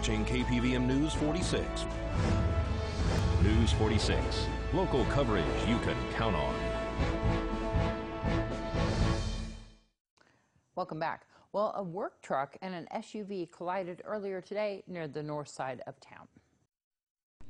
watching KPVM News 46. News 46, local coverage you can count on. Welcome back. Well, a work truck and an SUV collided earlier today near the north side of town.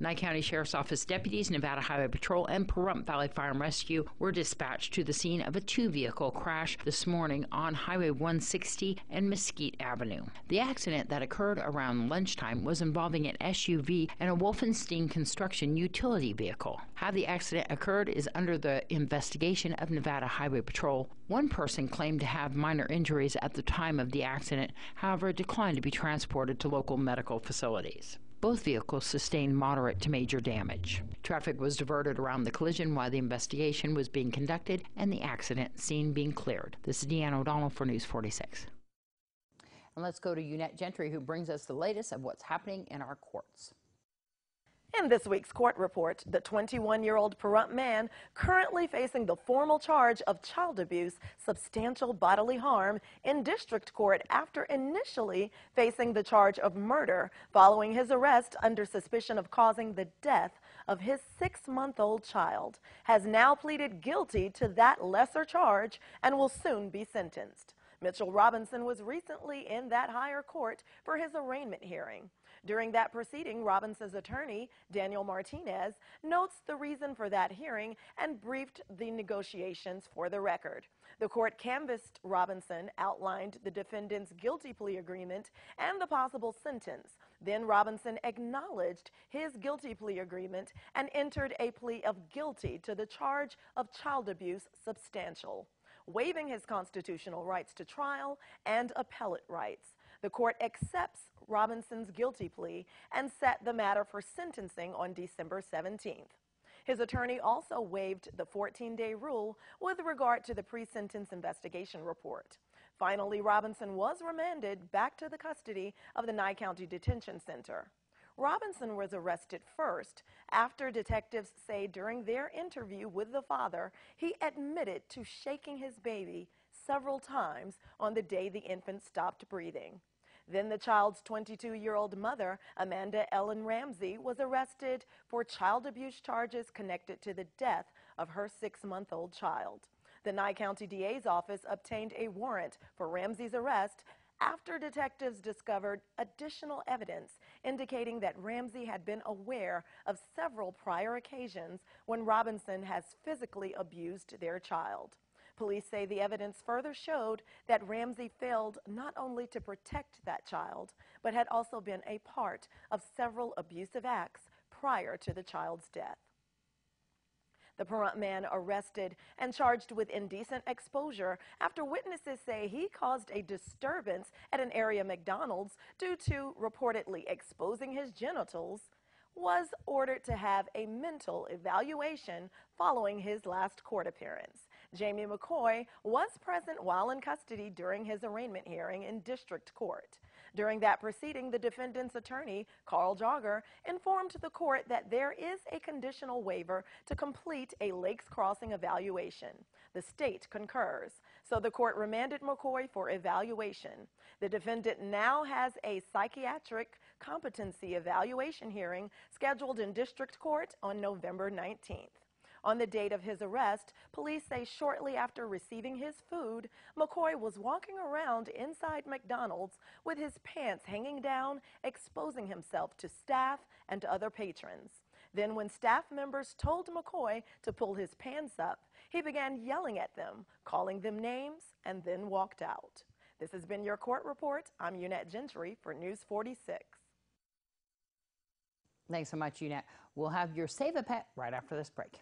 Nye County Sheriff's Office deputies, Nevada Highway Patrol, and Pahrump Valley Fire and Rescue were dispatched to the scene of a two-vehicle crash this morning on Highway 160 and Mesquite Avenue. The accident that occurred around lunchtime was involving an SUV and a Wolfenstein construction utility vehicle. How the accident occurred is under the investigation of Nevada Highway Patrol. One person claimed to have minor injuries at the time of the accident, however, declined to be transported to local medical facilities. Both vehicles sustained moderate to major damage. Traffic was diverted around the collision while the investigation was being conducted and the accident scene being cleared. This is Deanna O'Donnell for News 46. And let's go to Unette Gentry, who brings us the latest of what's happening in our courts. In this week's court report, the 21-year-old Pahrump man currently facing the formal charge of child abuse, substantial bodily harm in district court after initially facing the charge of murder following his arrest under suspicion of causing the death of his 6-month-old child, has now pleaded guilty to that lesser charge and will soon be sentenced. Mitchell Robinson was recently in that higher court for his arraignment hearing. During that proceeding, Robinson's attorney, Daniel Martinez, notes the reason for that hearing and briefed the negotiations for the record. The court canvassed Robinson, outlined the defendant's guilty plea agreement and the possible sentence. Then Robinson acknowledged his guilty plea agreement and entered a plea of guilty to the charge of child abuse substantial, waiving his constitutional rights to trial and appellate rights. The court accepts Robinson's guilty plea and set the matter for sentencing on December 17th. His attorney also waived the 14-day rule with regard to the pre-sentence investigation report. Finally, Robinson was remanded back to the custody of the Nye County Detention Center. Robinson was arrested first after detectives say during their interview with the father, he admitted to shaking his baby several times on the day the infant stopped breathing. Then the child's 22-year-old mother, Amanda Ellen Ramsey, was arrested for child abuse charges connected to the death of her 6-month-old child. The Nye County DA's office obtained a warrant for Ramsey's arrest after detectives discovered additional evidence indicating that Ramsey had been aware of several prior occasions when Robinson has physically abused their child. Police say the evidence further showed that Ramsey failed not only to protect that child, but had also been a part of several abusive acts prior to the child's death. The Pahrump man arrested and charged with indecent exposure after witnesses say he caused a disturbance at an area McDonald's due to reportedly exposing his genitals, was ordered to have a mental evaluation following his last court appearance. Jamie McCoy was present while in custody during his arraignment hearing in district court. During that proceeding, the defendant's attorney, Carl Jogger, informed the court that there is a conditional waiver to complete a Lakes Crossing evaluation. The state concurs, so the court remanded McCoy for evaluation. The defendant now has a psychiatric competency evaluation hearing scheduled in district court on November 19th. On the date of his arrest, police say shortly after receiving his food, McCoy was walking around inside McDonald's with his pants hanging down, exposing himself to staff and other patrons. Then when staff members told McCoy to pull his pants up, he began yelling at them, calling them names, and then walked out. This has been your court report. I'm Unette Gentry for News 46. Thanks so much, Unette. We'll have your Save a Pet right after this break.